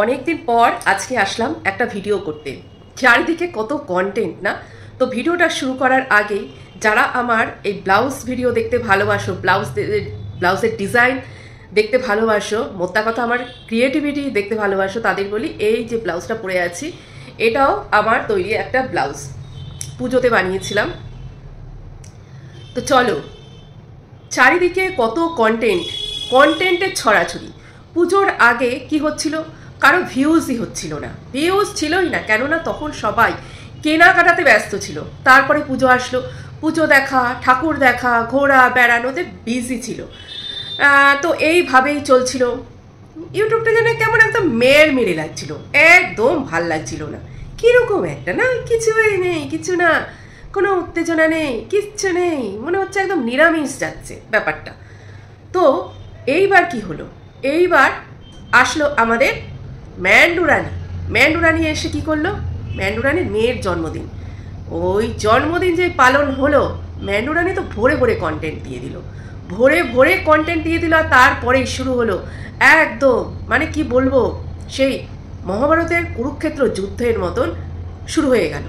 অনেকদিন পর আজকে আসলাম একটা ভিডিও করতে। চারিদিকে কত কন্টেন্ট না। তো ভিডিওটা শুরু করার আগেই যারা আমার এই ব্লাউজ ভিডিও দেখতে ভালোবাসো, ব্লাউজের ডিজাইন দেখতে ভালোবাসো, মোদ্দা কথা আমার ক্রিয়েটিভিটি দেখতে ভালোবাসো, তাদের বলি এই যে ব্লাউজটা পরে আছি এটাও আমার তৈরি একটা ব্লাউজ, পুজোতে বানিয়েছিলাম। তো চলো, চারিদিকে কত কন্টেন্টের ছড়াছড়ি। পুজোর আগে কি হচ্ছিল, কারো ভিউজই হচ্ছিল না, ভিউজ ছিলই না, কেননা তখন সবাই কেনাকাটাতে ব্যস্ত ছিল। তারপরে পুজো আসলো, পুজো দেখা, ঠাকুর দেখা, ঘোরা বেড়ানোতে বিজি ছিল। তো এইভাবেই চলছিল। ইউটিউবটা যেন কেমন একদম মেরে লাগছিল, একদম ভাল লাগছিল না, কিরকম একটা না, কিছুই নেই, কিছু না, কোনো উত্তেজনা নেই, কিচ্ছু নেই, মনে হচ্ছে একদম নিরামিষ যাচ্ছে ব্যাপারটা। তো এইবার কি হলো, এইবার আসলো আমাদের ম্যান্ডুরানি এসে কি করলো, ম্যান্ডুরানির মেয়ের জন্মদিন। ওই জন্মদিন যে পালন হলো, ম্যান্ডুরানি তো ভরে কন্টেন্ট দিয়ে দিল, ভরে কন্টেন্ট দিয়ে দিল। আর তারপরেই শুরু হলো একদম, মানে কি বলবো, সেই মহাভারতের কুরুক্ষেত্র যুদ্ধের মতন শুরু হয়ে গেল।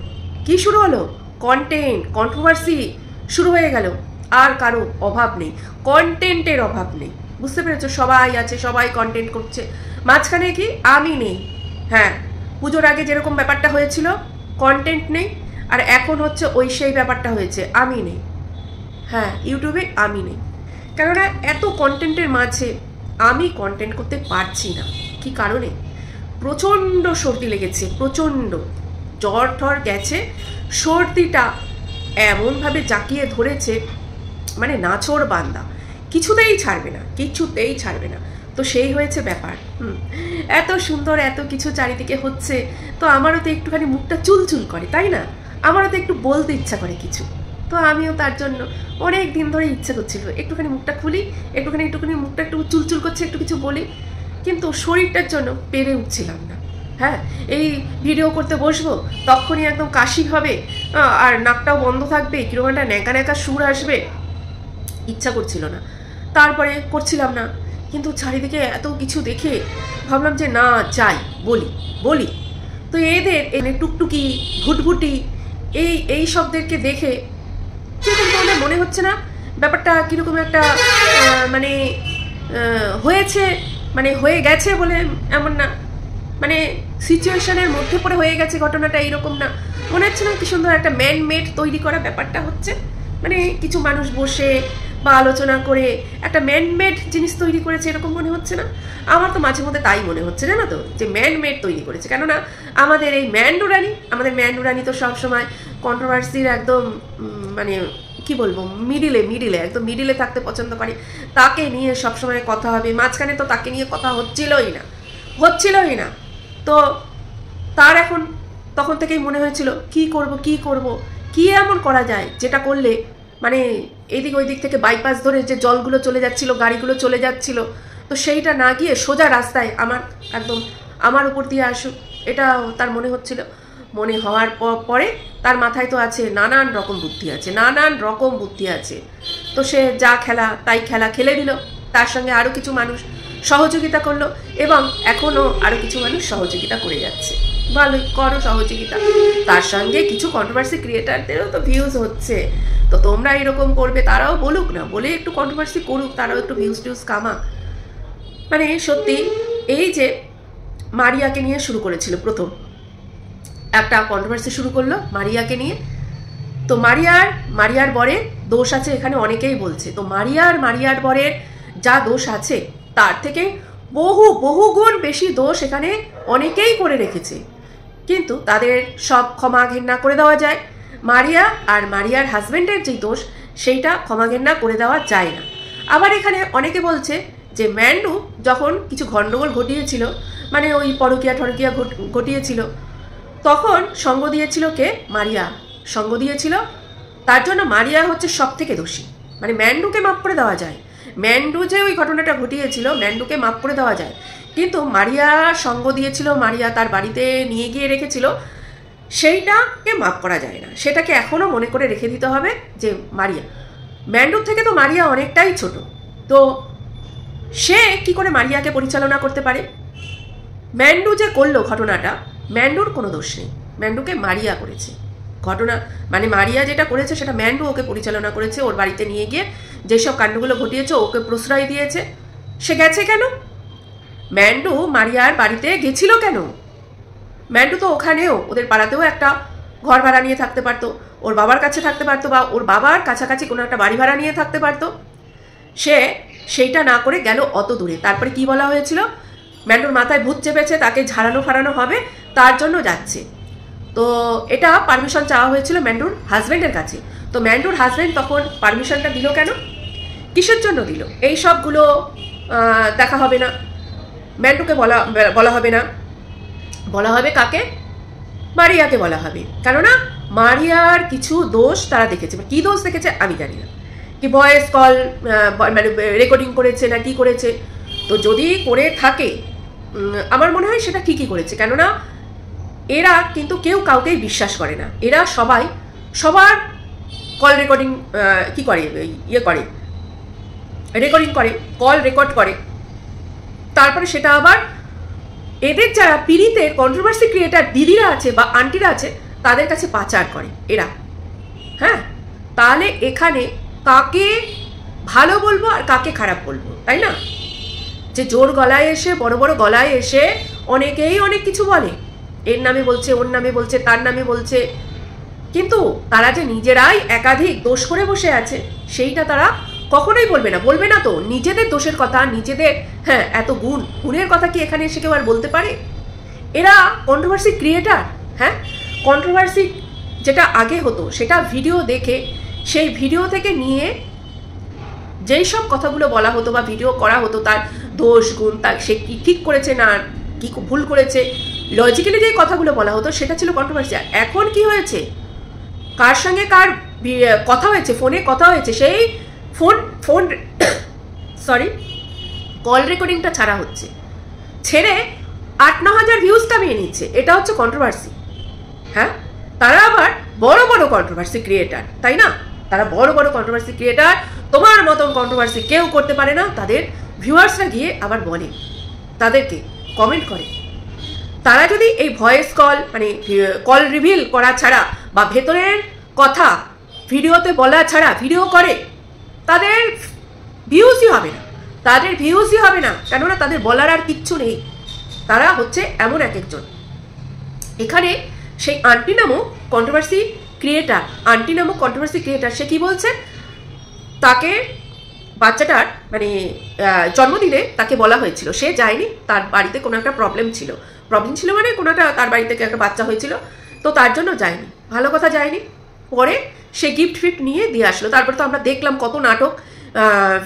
কি শুরু হলো, কন্টেন্ট, কন্ট্রোভার্সি শুরু হয়ে গেল। আর কারো অভাব নেই, কন্টেন্টের অভাব নেই, বুঝতে পেরেছো? সবাই আছে, সবাই কন্টেন্ট করছে, মাঝখানে কি আমি নেই। হ্যাঁ, পুজোর আগে যেরকম ব্যাপারটা হয়েছিল কন্টেন্ট নেই, আর এখন হচ্ছে ওই সেই ব্যাপারটা হয়েছে আমি নেই। হ্যাঁ, ইউটিউবে আমি নেই, কেননা এত কন্টেন্টের মাঝে আমি কন্টেন্ট করতে পারছি না। কি কারণে? প্রচণ্ড সর্দি লেগেছে, প্রচণ্ড জ্বর ঠর গেছে, সর্দিটা এমনভাবে জাঁকিয়ে ধরেছে, মানে নাছোড় বান্দা, কিছুতেই ছাড়বে না। তো সেই হয়েছে ব্যাপার। এত সুন্দর এত কিছু চারিদিকে হচ্ছে, তো আমারও তো একটুখানি মুখটা চুলচুল করে, তাই না? আমারও তো একটু বলতে ইচ্ছা করে কিছু। তো আমিও তার জন্য অনেক দিন ধরে ইচ্ছে করছিল একটুখানি মুখটা খুলি, একটুখানি মুখটা একটু চুলচুল করছে, একটু কিছু বলি, কিন্তু শরীরটার জন্য পেরে উঠছিলাম না। হ্যাঁ, এই ভিডিও করতে বসবো তখনই একদম কাশি হবে, আর নাকটাও বন্ধ থাকবে, কিরকম একটা ন্যাকা সুর আসবে, ইচ্ছা করছিল না। তারপরে করছিলাম না, কিন্তু চারিদিকে এত কিছু দেখে ভাবলাম যে না, যাই বলি। তো এদের টুকটুকি ভুটভুটি এই শব্দদেরকে দেখে কিরকম তোমাদের মনে হচ্ছে না ব্যাপারটা কিরকম একটা মানে হয়েছে, মানে হয়ে গেছে বলে এমন না, মানে সিচুয়েশনের মধ্যে পড়ে হয়ে গেছে ঘটনাটা, এইরকম না? মনে হচ্ছে না কি সুন্দর একটা ম্যানমেড তৈরি করা ব্যাপারটা হচ্ছে, মানে কিছু মানুষ বসে বা আলোচনা করে একটা ম্যানমেড জিনিস তৈরি করেছে, এরকম মনে হচ্ছে না? আমার তো মাঝে মধ্যে তাই মনে হচ্ছে, জানো তো, যে ম্যানমেড তৈরি করেছে। কেননা আমাদের এই ম্যান্ডুরানি তো সবসময় কন্ট্রোভার্সির একদম মানে কি বলবো, মিডিলে একদম মিডিলে থাকতে পছন্দ করে, তাকে নিয়ে সবসময় কথা হবে। মাঝখানে তো তাকে নিয়ে কথা হচ্ছিলই না। তো তার এখন তখন থেকেই মনে হয়েছিল কি করব, কি এমন করা যায় যেটা করলে মানে এদিক ওই দিক থেকে বাইপাস ধরে যে জলগুলো চলে যাচ্ছিল, গাড়িগুলো চলে যাচ্ছিল, তো সেইটা না গিয়ে সোজা রাস্তায় আমার উপর দিয়ে আসুক, এটা তার মনে হচ্ছিল। মনে হওয়ার পরে তার মাথায় তো আছে নানান রকম বুদ্ধি আছে। তো সে যা তাই খেলে দিল, তার সঙ্গে আরও কিছু মানুষ সহযোগিতা করলো, এবং এখনও আরও কিছু মানুষ সহযোগিতা করে যাচ্ছে। ভালোই করো সহযোগিতা, তার সঙ্গে কিছু কন্ট্রোভার্সি ক্রিয়েটারদেরও তো ভিউজ হচ্ছে। তো তোমরা এরকম করবে, তারাও বলুক না, বলে একটু কন্ট্রোভার্সি করুক, তারাও একটু ভিউজ কামাক। মানে সত্যি, এই যে মারিয়াকে নিয়ে শুরু করেছিল, প্রথম একটা কন্ট্রোভার্সি শুরু করলো মারিয়াকে নিয়ে। তো মারিয়ার বরের দোষ আছে, এখানে অনেকেই বলছে। তো মারিয়ার বরের যা দোষ আছে তার থেকে বহু গুণ বেশি দোষ এখানে অনেকেই করে রেখেছে, কিন্তু তাদের সব ক্ষমা ঘেন্না করে দেওয়া যায়। মারিয়া আর মারিয়ার হাজবেন্ডের যে দোষ, সেইটা ক্ষমা ঘেন্না করে দেওয়া যায় না। আবার এখানে অনেকে বলছে যে ম্যান্ডু যখন কিছু গন্ডগোল ঘটিয়েছিল, মানে ওই পরকিয়া ঘটিয়েছিল, তখন সঙ্গ দিয়েছিল কে? মারিয়া সঙ্গ দিয়েছিল, তার জন্য মারিয়া হচ্ছে সব থেকে দোষী। মানে ম্যান্ডুকে মাফ করে দেওয়া যায়, ম্যান্ডু যে ওই ঘটনাটা ঘটিয়েছিল ম্যান্ডুকে মাফ করে দেওয়া যায়, কিন্তু মারিয়া সঙ্গ দিয়েছিল, মারিয়া তার বাড়িতে নিয়ে গিয়ে রেখেছিল, সেইটাকে মাফ করা যায় না। সেটাকে এখনও মনে করে রেখে দিতে হবে যে ম্যান্ডুর থেকে তো মারিয়া অনেকটাই ছোট, তো সে কি করে মারিয়াকে পরিচালনা করতে পারে? ম্যান্ডু যে করলো ঘটনাটা, ম্যান্ডুর কোনো দোষ নেই, ম্যান্ডুকে মারিয়া করেছে ঘটনা, মানে মারিয়া যেটা করেছে সেটা ম্যান্ডু ওকে পরিচালনা করেছে, ওর বাড়িতে নিয়ে গিয়ে যেসব কাণ্ডগুলো ঘটিয়েছে ওকে প্রশ্রয় দিয়েছে। সে গেছে কেন? ম্যান্ডু মারিয়ার বাড়িতে গেছিল কেন? ম্যান্ডু তো ওখানেও ওদের পাড়াতেও একটা ঘর ভাড়া নিয়ে থাকতে পারতো, ওর বাবার কাছে থাকতে পারতো, বা ওর বাবার কাছাকাছি কোনো একটা বাড়ি ভাড়া নিয়ে থাকতে পারতো। সে সেইটা না করে গেল অত দূরে। তারপরে কি বলা হয়েছিল? ম্যান্ডুর মাথায় ভূত চেপেছে, তাকে ঝাড়ানো ফাড়ানো হবে, তার জন্য যাচ্ছে। তো এটা পারমিশন চাওয়া হয়েছিল ম্যান্ডুর হাজব্যান্ডের কাছে। তো ম্যান্ডুর হাজব্যান্ড তখন পারমিশনটা দিল কেন? কিসের জন্য দিল? এই সবগুলো দেখা হবে না, ম্যান্ডুকে বলা হবে না, বলা হবে কাকে? মারিয়াকে বলা হবে। কেননা মারিয়ার কিছু দোষ তারা দেখেছে। কি দোষ দেখেছে আমি জানি না, কি ভয়েস কল মানে রেকর্ডিং করেছে না কি করেছে। তো যদি করে থাকে আমার মনে হয় সেটা ঠিকই করেছে, কেননা এরা কিন্তু কেউ কাউকেই বিশ্বাস করে না। এরা সবাই সবার কল রেকর্ডিং কি করে, ইয়ে করে, রেকর্ডিং করে, কল রেকর্ড করে, তারপরে সেটা আবার এদের যারা পীড়িতের কন্ট্রোভার্সি ক্রিয়েটার দিদিরা আছে বা আন্টিরা আছে তাদের কাছে পাচার করে এরা। হ্যাঁ, তাহলে এখানে কাকে ভালো বলবো আর কাকে খারাপ বলবো, তাই না? যে জোর গলায় এসে, বড় বড় গলায় এসে অনেকেই অনেক কিছু বলে, এর নামে বলছে, ওর নামে বলছে, তার নামে বলছে, কিন্তু তারা যে নিজেরাই একাধিক দোষ করে বসে আছে সেইটা তারা কখনোই বলবে না। বলবে না তো নিজেদের দোষের কথা, নিজেদের হ্যাঁ এত গুণের কথা কি এখানে এসে কেউ আর বলতে পারে? এরা কন্ট্রোভার্সি ক্রিয়েটার। হ্যাঁ, কন্ট্রোভার্সি যেটা আগে হতো সেটা ভিডিও দেখে, সেই ভিডিও থেকে নিয়ে যেই সব কথাগুলো বলা হতো বা ভিডিও করা হতো, তার দোষ গুণ, তার সে কি ঠিক করেছে না কি ভুল করেছে, লজিক্যালি যে কথাগুলো বলা হতো সেটা ছিল কন্ট্রোভার্সি। এখন কি হয়েছে? কার সঙ্গে কার কথা হয়েছে, ফোনে কথা হয়েছে, সেই ফোন সরি কল রেকর্ডিংটা ছাড়া হচ্ছে, ছেড়ে 8-9 হাজার ভিউজ কামিয়ে নিচ্ছে। এটা হচ্ছে কন্ট্রোভার্সি। হ্যাঁ, তারা আবার বড় বড় কন্ট্রোভার্সি ক্রিয়েটার, তাই না? তারা বড় বড় কন্ট্রোভার্সি ক্রিয়েটার, তোমার মতন কন্ট্রোভার্সি কেউ করতে পারে না। তাদের ভিউয়ার্সরা গিয়ে আবার বলে, তাদেরকে কমেন্ট করে। তারা যদি এই ভয়েস কল মানে কল রিভিল করা ছাড়া বা ভেতরের কথা ভিডিওতে বলা ছাড়া ভিডিও করে, তাদের ভিউজই হবে না, তাদের ভিউজই হবে না। কেননা তাদের বলার আর কিচ্ছু নেই। তারা হচ্ছে এমন এক একজন। এখানে সেই আন্টি নামক কন্ট্রোভার্সি ক্রিয়েটার, সে কি বলছে? তাকে বাচ্চাটার মানে জন্মদিনে তাকে বলা হয়েছিল, সে যায়নি, তার বাড়িতে কোনো একটা প্রবলেম ছিল মানে কোনো একটা তার বাড়ি থেকে একটা বাচ্চা হয়েছিল, তো তার জন্য যায়নি। ভালো কথা, যায়নি। পরে সে গিফট ফিফট নিয়ে দিয়ে আসলো। তারপর তো আমরা দেখলাম কত নাটক,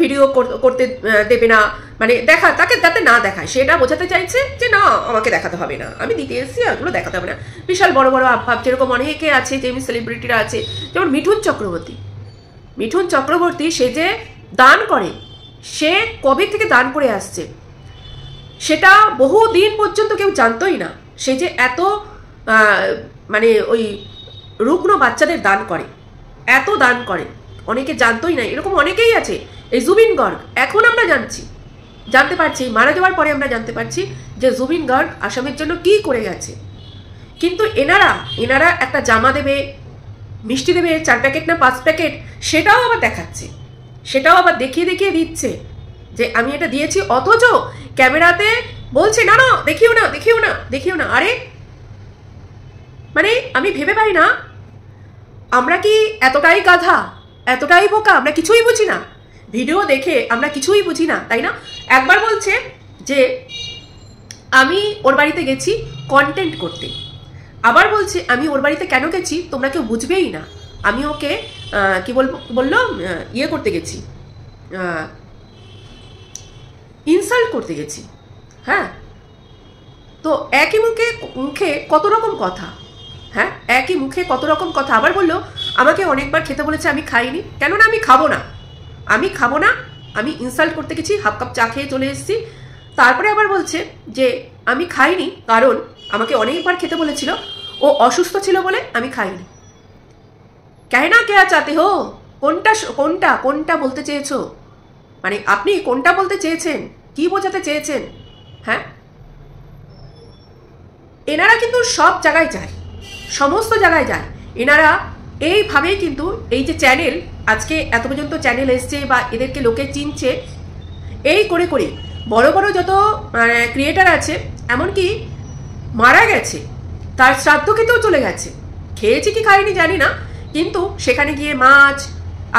ভিডিও করতে দেবে না, মানে তাকে যাতে না দেখায়, সেটা বোঝাতে চাইছে যে না আমাকে দেখাতে হবে না, আমি দিতে এসেছি, ওগুলো দেখাতে হবে না। বিশাল বড় বড় আভাব, যেরকম অনেকে আছে, যেমন সেলিব্রিটিরা আছে, যেমন মিঠুন চক্রবর্তী, সে যে দান করে, সে কবে থেকে দান করে আসছে সেটা বহু দিন পর্যন্ত কেউ জানতোই না। সে যে এত মানে ওই রুগ্ন বাচ্চাদের দান করে, এত দান করে, অনেকে জানতোই না। এরকম অনেকেই আছে। এই জুবিন গর্গ, এখন আমরা জানতে পারছি, মারা যাওয়ার পরে আমরা জানতে পারছি যে জুবিন গর্গ আসামের জন্য কি করে গেছে। কিন্তু এনারা একটা জামা দেবে, মিষ্টি দেবে, 4 প্যাকেট না 5 প্যাকেট, সেটাও আবার দেখাচ্ছে, সেটাও আবার দেখিয়ে দিচ্ছে যে আমি এটা দিয়েছি, অথচ ক্যামেরাতে বলছে না দেখিও না। আরে মানে আমি ভেবে পাই না, আমরা কি এতটাই গাধা, এতটাই বোকা, আমরা কিছুই বুঝি না? ভিডিও দেখে আমরা কিছুই বুঝি না, তাই না? একবার বলছে যে আমি ওর বাড়িতে গেছি কন্টেন্ট করতে, আবার বলছে আমি ওর বাড়িতে কেন গেছি তোমরা কেউ বুঝবেই না, আমি ওকে কি বললো ইয়ে করতে গেছি, ইনসাল্ট করতে গেছি। হ্যাঁ, তো একই মুখে কত রকম কথা। হ্যাঁ, একই মুখে কত রকম কথা। আবার বললো আমাকে অনেকবার খেতে বলেছে, আমি খাইনি। কেননা আমি খাবো না, আমি ইনসাল্ট করতে গেছি, হাফ কাপ চা খেয়ে চলে এসেছি। তারপরে আবার বলছে যে আমি খাইনি কারণ আমাকে অনেকবার খেতে বলেছিল, ও অসুস্থ ছিল বলে আমি খাইনি। কেনা কেয়া চাতে হো, কোনটা বলতে চেয়েছো? মানে আপনি কোনটা বলতে চেয়েছেন, কি বোঝাতে চেয়েছেন? হ্যাঁ, এনারা কিন্তু সব জায়গায় যায়, সমস্ত জায়গায় যায় এনারা। এইভাবেই কিন্তু এই যে চ্যানেল, আজকে এত পর্যন্ত চ্যানেল এসছে বা এদেরকে লোকে চিনছে, এই করে করে বড় বড় যত ক্রিয়েটার আছে, এমনকি মারা গেছে তার শ্রাদ্ধ খেতেও চলে গেছে, খেয়েছে কি খায়নি জানি না, কিন্তু সেখানে গিয়ে মাছ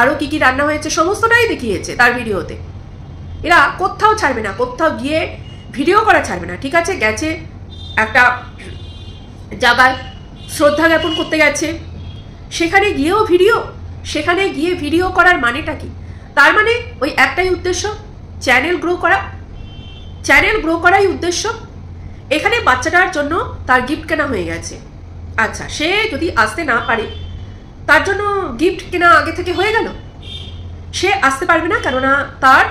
আরও কি কি রান্না হয়েছে সমস্তটাই দেখিয়েছে তার ভিডিওতে। এরা কোথাও ছাড়বে না, কোথাও গিয়ে ভিডিও করা ছাড়বে না। ঠিক আছে, গেছে একটা জায়গায় শ্রদ্ধা জ্ঞাপন করতে গেছে, সেখানে গিয়েও ভিডিও, সেখানে গিয়ে ভিডিও করার মানেটা কি? তার মানে ওই একটাই উদ্দেশ্য, চ্যানেল গ্রো করা, চ্যানেল গ্রো করাই উদ্দেশ্য। এখানে বাচ্চাটার জন্য তার গিফট কেনা হয়ে গেছে। আচ্ছা, সে যদি আসতে না পারে, তার জন্য গিফট কেনা আগে থেকে হয়ে গেল, সে আসতে পারবে না, কেননা তার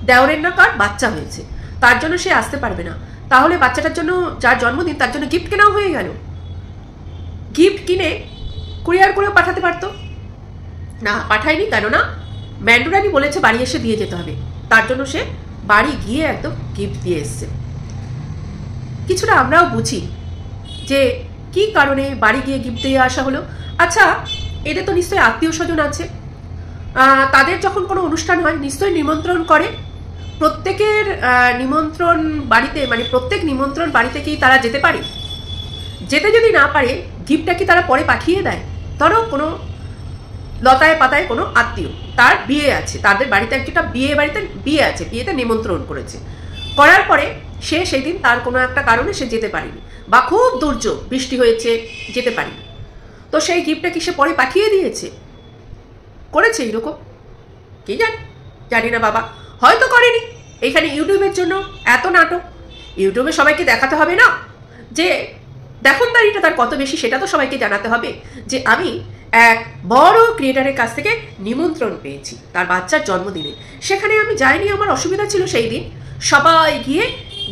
দেওরের না কার বাচ্চা হয়েছে, তার জন্য সে আসতে পারবে না। তাহলে বাচ্চাটার জন্য, যার জন্মদিন, তার জন্য গিফট কেনাও হয়ে গেল। গিফট কিনে কুরিয়ার করেও পাঠাতে পারতো না, পাঠায়নি, কেননা ম্যান্ডুরানি বলেছে বাড়ি এসে দিয়ে যেতে হবে, তার জন্য সে বাড়ি গিয়ে একদম গিফট দিয়ে এসছে। কিছুটা আমরাও বুঝি যে কি কারণে বাড়ি গিয়ে গিফট দিয়ে আসা হলো। আচ্ছা, এদের তো নিশ্চয়ই আত্মীয় স্বজন আছে, তাদের যখন কোনো অনুষ্ঠান হয় নিশ্চয়ই নিমন্ত্রণ করে। প্রত্যেকের নিমন্ত্রণ বাড়িতে, মানে প্রত্যেক নিমন্ত্রণ বাড়িতে কি তারা যেতে পারে? যেতে যদি না পারে, গিফটটা কি তারা পরে পাঠিয়ে দেয়? ধরো কোনো লতায় পাতায় কোনো আত্মীয়, তার বিয়ে আছে, তাদের বাড়িতে একটা বাড়িতে বিয়ে আছে, বিয়েতে নিমন্ত্রণ করেছে, করার পরে সে সেই দিন তার কোনো একটা কারণে সে যেতে পারেনি, বা খুব দুর্যোগ বৃষ্টি হয়েছে যেতে পারেনি, তো সেই গিফটটা কি সে পরে পাঠিয়ে দিয়েছে? করেছে এরকম? কি জানি না বাবা, হয়তো করেনি। এইখানে ইউটিউবের জন্য এত নাটক, ইউটিউবে সবাইকে দেখাতে হবে না যে দেখনদারিটা তার কত বেশি, সেটা তো সবাইকে জানাতে হবে যে আমি এক বড় ক্রিয়েটারের কাছ থেকে নিমন্ত্রণ পেয়েছি তার বাচ্চার জন্মদিনে, সেখানে আমি যাইনি, আমার অসুবিধা ছিল সেই দিন, সবাই গিয়ে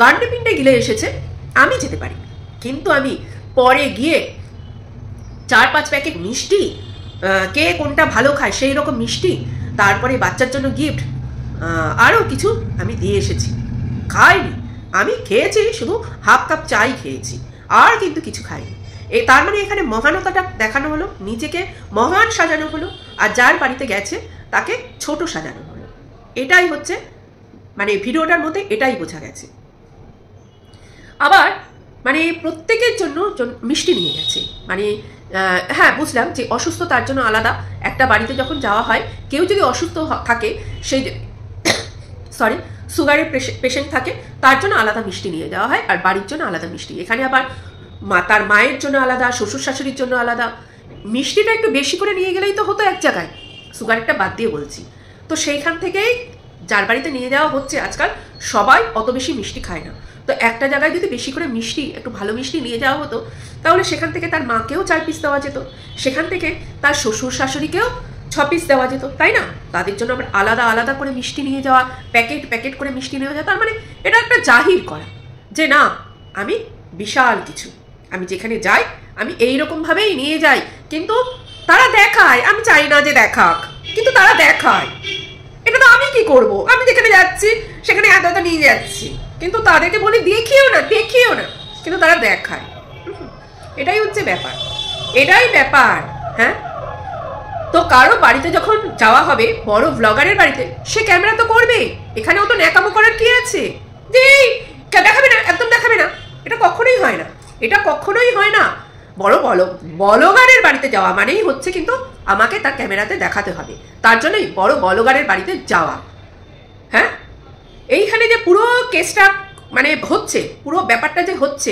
গান্ডে পিন্ডে গিলে এসেছে, আমি যেতে পারি, কিন্তু আমি পরে গিয়ে 4-5 প্যাকেট মিষ্টি, কে কোনটা ভালো খায় সেই রকম মিষ্টি, তারপরে বাচ্চার জন্য গিফট, আরও কিছু আমি দিয়ে এসেছি। খাইনি, আমি খেয়েছি শুধু হাফ কাপ চাই খেয়েছি, আর কিন্তু কিছু খাইনি। তার মানে এখানে মহানতাটা দেখানো হলো, নিজেকে মহান সাজানো হলো, আর যার বাড়িতে গেছে তাকে ছোট সাজানো হলো। এটাই হচ্ছে মানে ভিডিওটার মধ্যে এটাই বোঝা গেছে। আবার মানে প্রত্যেকের জন্য মিষ্টি নিয়ে গেছে, মানে হ্যাঁ বুঝলাম যে অসুস্থ তার জন্য আলাদা, একটা বাড়িতে যখন যাওয়া হয়, কেউ যদি অসুস্থ থাকে, সেই সরি সুগারের পেশেন্ট থাকে, তার জন্য আলাদা মিষ্টি নিয়ে যাওয়া হয়, আর বাড়ির জন্য আলাদা মিষ্টি। এখানে আবার তার মায়ের জন্য আলাদা, শ্বশুর শাশুড়ির জন্য আলাদা। মিষ্টিটা একটু বেশি করে নিয়ে গেলেই তো হতো এক জায়গায়, সুগারটা বাদ দিয়ে বলছি। তো সেইখান থেকেই যার বাড়িতে নিয়ে যাওয়া হচ্ছে, আজকাল সবাই অত বেশি মিষ্টি খায় না, তো একটা জায়গায় যদি বেশি করে মিষ্টি, একটু ভালো মিষ্টি নিয়ে যাওয়া হতো, তাহলে সেখান থেকে তার মাকেও 4 পিস দেওয়া যেত, সেখান থেকে তার শ্বশুর শাশুড়িকেও 6 পিস দেওয়া যেত, তাই না? তাদের জন্য আবার আলাদা আলাদা করে মিষ্টি নিয়ে যাওয়া, প্যাকেট প্যাকেট করে মিষ্টি নিয়ে যাওয়া, তার মানে এটা একটা জাহির করা যে না, আমি বিশাল কিছু, আমি যেখানে যাই আমি এইরকমভাবেই নিয়ে যাই। কিন্তু তারা দেখায়, আমি চাই না যে দেখাক, কিন্তু তারা দেখায়। এটা তো আমি কি করব? আমি যেখানে যাচ্ছি সেখানে এত এত নিয়ে যাচ্ছি, কিন্তু তাদেরকে বলি দেখিও না, দেখিও না, কিন্তু তারা দেখায়। এটাই হচ্ছে ব্যাপার, এটাই ব্যাপার। হ্যাঁ, তো কারো বাড়িতে যখন যাওয়া হবে, বড় ব্লগারের বাড়িতে, সে ক্যামেরা তো করবে, এখানেও তো ন্যাকামো করার কি আছে যে দেখাবে না, একদম দেখাবে না, এটা কখনোই হয় না, এটা কখনোই হয় না। বড় ব্লগারের বাড়িতে যাওয়া মানেই হচ্ছে কিন্তু আমাকে তার ক্যামেরাতে দেখাতে হবে, তার জন্যই বড় ব্লগারের বাড়িতে যাওয়া। হ্যাঁ, এইখানে যে পুরো কেসটা মানে হচ্ছে, পুরো ব্যাপারটা যে হচ্ছে,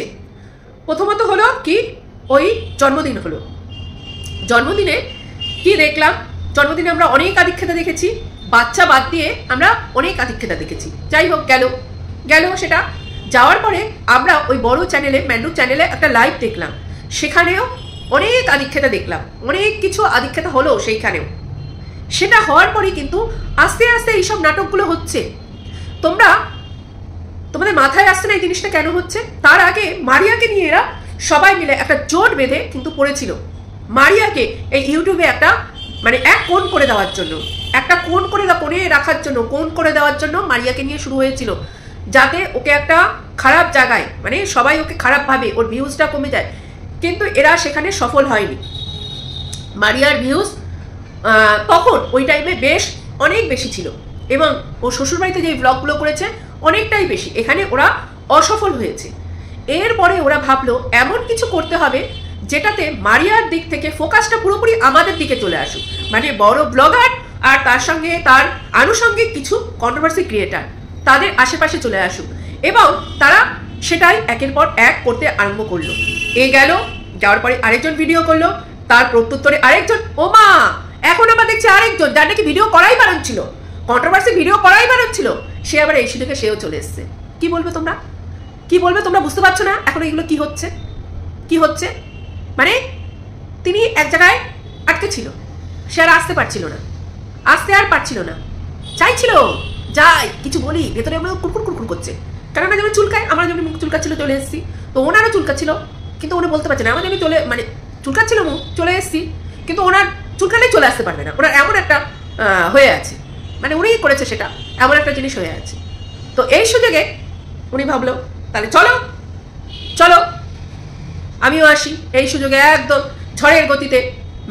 প্রথমত হলো কি, ওই জন্মদিন হলো, জন্মদিনে কি দেখলাম, জন্মদিনে আমরা অনেক আদিক্ষেতা দেখেছি, বাচ্চা বাদ দিয়ে আমরা অনেক আদিক্ষেতা দেখেছি। যাই হোক, গেল সেটা যাওয়ার পরে আমরা ওই বড় চ্যানেলে, ম্যান্ডু চ্যানেলে একটা লাইভ দেখলাম, সেখানেও অনেক আদিক্ষেতা দেখলাম, অনেক কিছু আদিক্ষেতা হলো সেইখানেও। সেটা হওয়ার পরে কিন্তু আস্তে আস্তে এইসব নাটকগুলো হচ্ছে, তোমাদের মাথায় আসছে না এই জিনিসটা কেন হচ্ছে? তার আগে মারিয়াকে নিয়ে এরা সবাই মিলে একটা জোট বেঁধে কিন্তু পড়েছিল, মারিয়াকে এই ইউটিউবে একটা মানে এক কোণ করে দেওয়ার জন্য, একটা কোণ করে কোণে রাখার জন্য, কোণ করে দেওয়ার জন্য মারিয়াকে নিয়ে শুরু হয়েছিল। যাতে ওকে একটা খারাপ জায়গায়, মানে সবাই ওকে খারাপ ভাবে, ওর ভিউজটা কমে যায়। কিন্তু এরা সেখানে সফল হয়নি। মারিয়ার ভিউজ তখন ওই টাইমে বেশ অনেক বেশি ছিল, এবং ও শ্বশুরবাড়িতে যে ব্লগগুলো করেছে অনেকটাই বেশি। এখানে ওরা অসফল হয়েছে। এরপরে ওরা ভাবলো এমন কিছু করতে হবে যেটাতে মারিয়ার দিক থেকে ফোকাসটা পুরোপুরি আমাদের দিকে চলে আসুক, মানে বড় ব্লগার আর তার সঙ্গে তার আনুষঙ্গিক কিছু কন্ট্রোভার্সি ক্রিয়েটার তাদের আশেপাশে চলে আসুক, এবং তারা সেটাই একের পর এক করতে আরম্ভ করলো। এ গেল, যাওয়ার পরে আরেকজন ভিডিও করলো, তার প্রত্যুত্তরে আরেকজন, ও মা এখন আবার দেখছি আরেকজন যার নাকি ভিডিও করাই বারণ ছিল, কন্ট্রোভার্সি ভিডিও করাই বারণ ছিল, সে আবার এই সুযোগে সেও চলে এসছে। কি বলবে তোমরা, কি বলবে তোমরা? বুঝতে পারছো না এখন এগুলো কি হচ্ছে, কি হচ্ছে? মানে তিনি এক জায়গায় আটকে ছিল, সে আর আসতে পারছিল না, আসতে আর পারছিল না, চাইছিল যাই কিছু বলি, ভেতরে আমরা কুরকুর কুরকুর করছে। কেননা যেমন চুলকায়, আমরা যেমন মুখ চুলকাচ্ছিল চলে এসেছি, তো ওনারও চুলকাচ্ছিল, কিন্তু উনি বলতে পারছে না। আমরা যেমন মানে চুলকাচ্ছিল মুখ, চলে এসেছি, কিন্তু ওনার চুলকালেই চলে আসতে পারবে না, ওনার এমন একটা হয়ে আছে, মানে উনিই করেছে সেটা, এমন একটা জিনিস হয়ে আছে। তো এই সুযোগে উনি ভাবলো তাহলে চলো চলো আমিও আসি। এই সুযোগে একদম ঝড়ের গতিতে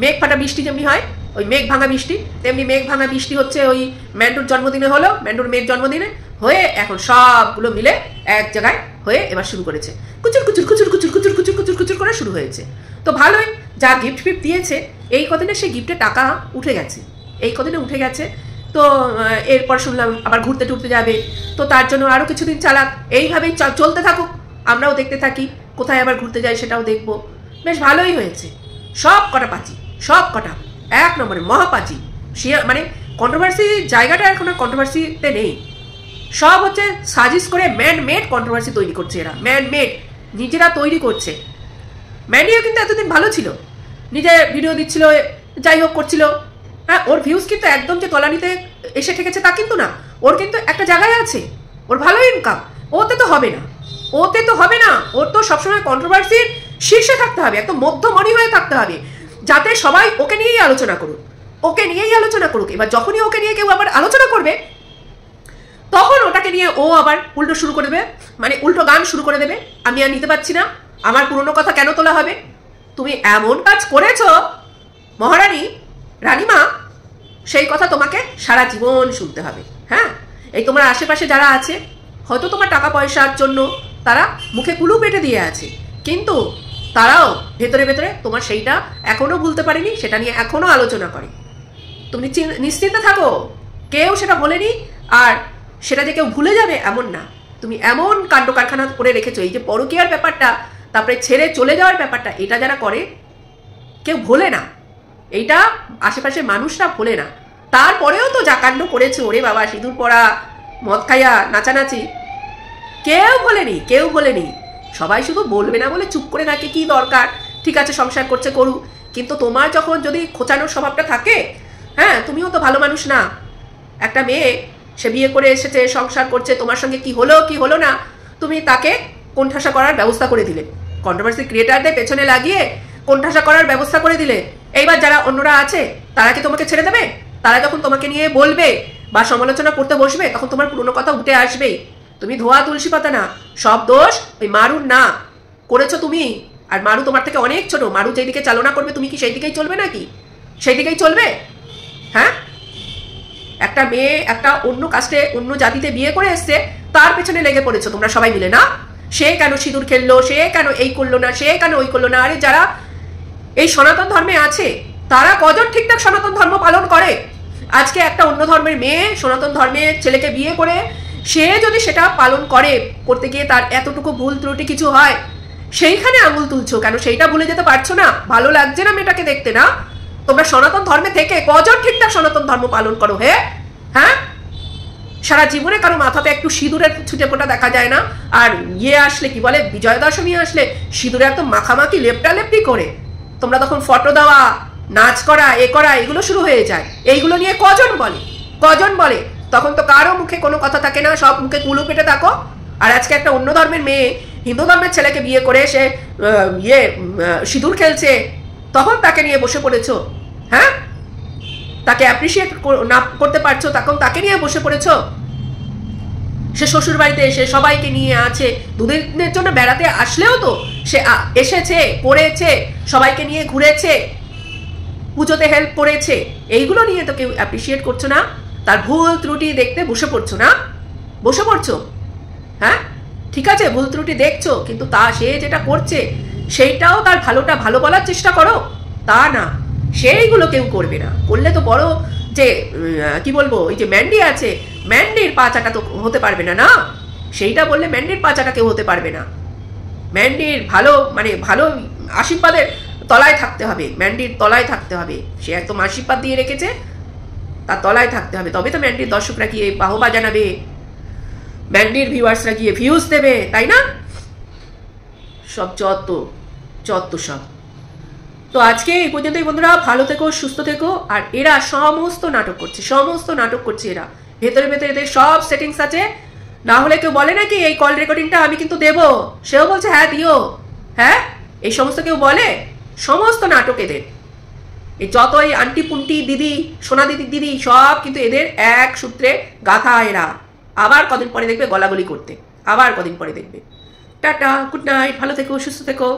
মেঘ ফাটা বৃষ্টি যেমনি হয়, ওই মেঘ ভাঙা বৃষ্টি, তেমনি মেঘ ভাঙা বৃষ্টি হচ্ছে ওই ম্যান্ডুর জন্মদিনে হলো, ম্যান্ডুর মেয়ের জন্মদিনে হয়ে এখন সবগুলো মিলে এক জায়গায় হয়ে এবার শুরু করেছে, কুচুর কুচুর কুচুর কুচুর কুচুর কুচুর কুচুর কুচুর করে শুরু হয়েছে। তো ভালোই, যা গিফট ফিফট দিয়েছে এই কদিনে সেই গিফটের টাকা উঠে গেছে, এই কদিনে উঠে গেছে। তো এরপর শুনলাম আবার ঘুরতে টুরতে যাবে, তো তার জন্য আরও কিছুদিন চালাক, এইভাবেই চলতে থাকুক, আমরাও দেখতে থাকি কোথায় আবার ঘুরতে যাই সেটাও দেখবো। বেশ ভালোই হয়েছে, সব কটা পাচি, সব কটা এক নম্বরে মহাপাচি। মানে কন্ট্রোভার্সি জায়গাটা এখন আর কন্ট্রোভার্সিতে নেই, সব হচ্ছে সাজেস্ট করে ম্যান মেড কন্ট্রোভার্সি তৈরি করছে এরা, ম্যান মেড নিজেরা তৈরি করছে। ম্যান্ডিও কিন্তু এতদিন ভালো ছিল, নিজে ভিডিও দিচ্ছিল, যাই হোক করছিল, হ্যাঁ, ওর ভিউজ কিন্তু একদম যে তলানিতে এসে ঠেকেছে তা কিন্তু না, ওর কিন্তু একটা জায়গায় আছে, ওর ভালো ইনকাম। ওতে তো হবে না, ওতে তো হবে না, ওর তো সবসময় কন্ট্রোভার্সির শীর্ষে থাকতে হবে, একদম মধ্যমণি হয়ে থাকতে হবে, যাতে সবাই ওকে নিয়েই আলোচনা করুক, ওকে নিয়েই আলোচনা করুক। এবার যখনই ওকে নিয়ে কেউ আবার আলোচনা করবে, তখন ওটাকে নিয়ে ও আবার উল্টো শুরু করে দেবে, মানে উল্টো গান শুরু করে দেবে, আমি আর নিতে পারছি না, আমার পুরনো কথা কেন তোলা হবে, তুমি এমন কাজ করেছো মহারানী, রানীমা, সেই কথা তোমাকে সারা জীবন শুনতে হবে। হ্যাঁ, এই তোমার আশেপাশে যারা আছে, হয়তো তোমার টাকা পয়সার জন্য তারা মুখে কুলু পেটে দিয়ে আছে, কিন্তু তারাও ভেতরে ভেতরে তোমার সেইটা এখনো ভুলতে পারেনি, সেটা নিয়ে এখনো আলোচনা করে। তুমি নিশ্চিন্তে থাকো, কেউ সেটা বলেনি, আর সেটা যে কেউ ভুলে যাবে এমন না। তুমি এমন কাণ্ড কারখানা করে রেখেছো, এই যে পরকীয়ার ব্যাপারটা, তারপরে ছেড়ে চলে যাওয়ার ব্যাপারটা, এটা যারা করে কেউ ভোলে না, এইটা আশেপাশে মানুষরা ভোলে না। তারপরেও তো যা কাণ্ড করেছে, ওরে বাবা, সিঁদুর পরা, মদ খাইয়া, নাচানাচি, কেউ ভোলেনি, কেউ ভোলেনি। সবাই শুধু বলবে না বলে চুপ করে থাকে, কি দরকার, ঠিক আছে সংসার করছে করুক, কিন্তু তোমার যখন যদি খোঁচানোর স্বভাবটা থাকে, হ্যাঁ, তুমিও তো ভালো মানুষ না। একটা মেয়ে সে বিয়ে করে এসেছে, সংসার করছে, তোমার সঙ্গে কি হলো কি হলো না, তুমি তাকে কোণঠাসা করার ব্যবস্থা করে দিলে, কন্ট্রোভার্সি ক্রিয়েটারদের পেছনে লাগিয়ে কোণঠাসা করার ব্যবস্থা করে দিলে। এইবার যারা অন্যরা আছে তারা কি তোমাকে ছেড়ে দেবে? তারা যখন তোমাকে নিয়ে বলবে বা সমালোচনা করতে বসবে, তখন তোমার পুরনো কথা উঠে আসবেই। তুমি ধোয়া তুলসী পাতা না, সব দোষ ওই মারুর না, করেছো তুমি। আর মারু তোমার থেকে অনেক ছোট, মারু যেই দিকে চালনা করবে তুমি কি সেই দিকেই চলবে নাকি? সেই দিকেই চলবে? হ্যাঁ, একটা মেয়ে একটা অন্য কাস্টে অন্য জাতিতে বিয়ে করে এসছে, তার পেছনে লেগে পড়েছো তোমরা সবাই মিলে না, সে কেন সিঁদুর খেললো, সে কেন এই করলো না, সে কেন ওই করলো না। আরে যারা এই সনাতন ধর্মে আছে তারা কজন ঠিকঠাক সনাতন ধর্ম পালন করে? আজকে একটা অন্য ধর্মের মেয়ে সনাতন ধর্মের ছেলেকে বিয়ে করে সে যদি সেটা পালন করে, করতে গিয়ে তার এতটুকু ভুল ত্রুটি কিছু হয়, সেইখানে আঙুল তুলছো কেন? সেইটা ভুলে যেতে পারছো না? ভালো লাগছে না মেয়েটাকে দেখতে? না, তোমরা সনাতন ধর্মে থেকে কজন ঠিকঠাক সনাতন ধর্ম পালন করো? হ্যাঁ, সারা জীবনে কারো মাথাতে একটু সিঁদুরের ছুটে ফোটা দেখা যায় না, আর ইয়ে আসলে কি বলে, বিজয়া দশমী আসলে সিঁদুরে একদম মাখামাখি লেপটালেপটি করে তোমরা তখন ফটো দেওয়া, নাচ করা, এ করা, এগুলো শুরু হয়ে যায়। এইগুলো নিয়ে কজন বলে, কজন বলে? তখন তো কারো মুখে কোনো কথা থাকে না, সব মুখে কুলু পেটে থাকো। আর আজকে একটা অন্য ধর্মের মেয়ে হিন্দু ধর্মের ছেলেকে বিয়ে করে সে সিঁদুর খেলছে, তখন তাকে নিয়ে বসে পড়েছো। হ্যাঁ, তাকে অ্যাপ্রিসিয়েট না করতে পারছো, তখন তাকে নিয়ে বসে পড়েছো। সে শ্বশুর বাড়িতে এসে সবাইকে নিয়ে আছে, দুদিনের জন্য বেড়াতে আসলেও তো সে এসেছে, করেছে, সবাইকে নিয়ে ঘুরেছে, পুজোতে হেল্প করেছে। এইগুলো নিয়ে তো কেউ অ্যাপ্রিসিয়েট করছো না। তার ভুল ত্রুটি দেখতে বসে পড়ছো না, বসে পড়ছো। হ্যাঁ ঠিক আছে, ভুল ত্রুটি দেখছো, কিন্তু তা সে যেটা করছে সেইটাও তার ভালোটা ভালো বলার চেষ্টা করো। তা না, সেইগুলো কেউ করবে না। করলে তো বড় যে কি বলবো, ওই যে ম্যান্ডি আছে, ম্যান্ডির পাচাটা তো হতে পারবে না। না, সেইটা বললে ম্যান্ডির পাচাটা কেউ হতে পারবে না। ম্যান্ডির ভালো মানে ভালো আশীর্বাদের তলায় থাকতে হবে, ম্যান্ডির তলায় থাকতে হবে। সে একদম আশীর্বাদ দিয়ে রেখেছে, তার তলায় থাকতে হবে, তবে তো ম্যান্ডির দর্শকরা গিয়ে বাহবা জানাবে, ম্যান্ডির ভিউয়ার্সরা গিয়ে ভিউজ দেবে, তাই না? সব যত সব। তো আজকে এই পর্যন্তই বন্ধুরা, ভালো থেকো, সুস্থ থেকো। আর এরা সমস্ত নাটক করছে, এরা ভেতরে ভেতরে এদের সব সেটিংস আছে। না হলে কেউ বলে নাকি এই কল রেকর্ডিংটা আমি কিন্তু দেবো, সেও বলছে হ্যাঁ দিও। হ্যাঁ, এই সমস্ত কেউ বলে? সমস্ত নাটক এদের, এই যত এই আন্টি পুন্টি দিদি, সোনা দিদি সব কিন্তু এদের এক সূত্রে গাথা। এরা আবার কদিন পরে দেখবে গলাগলি করতে, আবার কদিন পরে দেখবে। টাটা, গুড নাইট, ভালো থেকো, সুস্থ থেকো।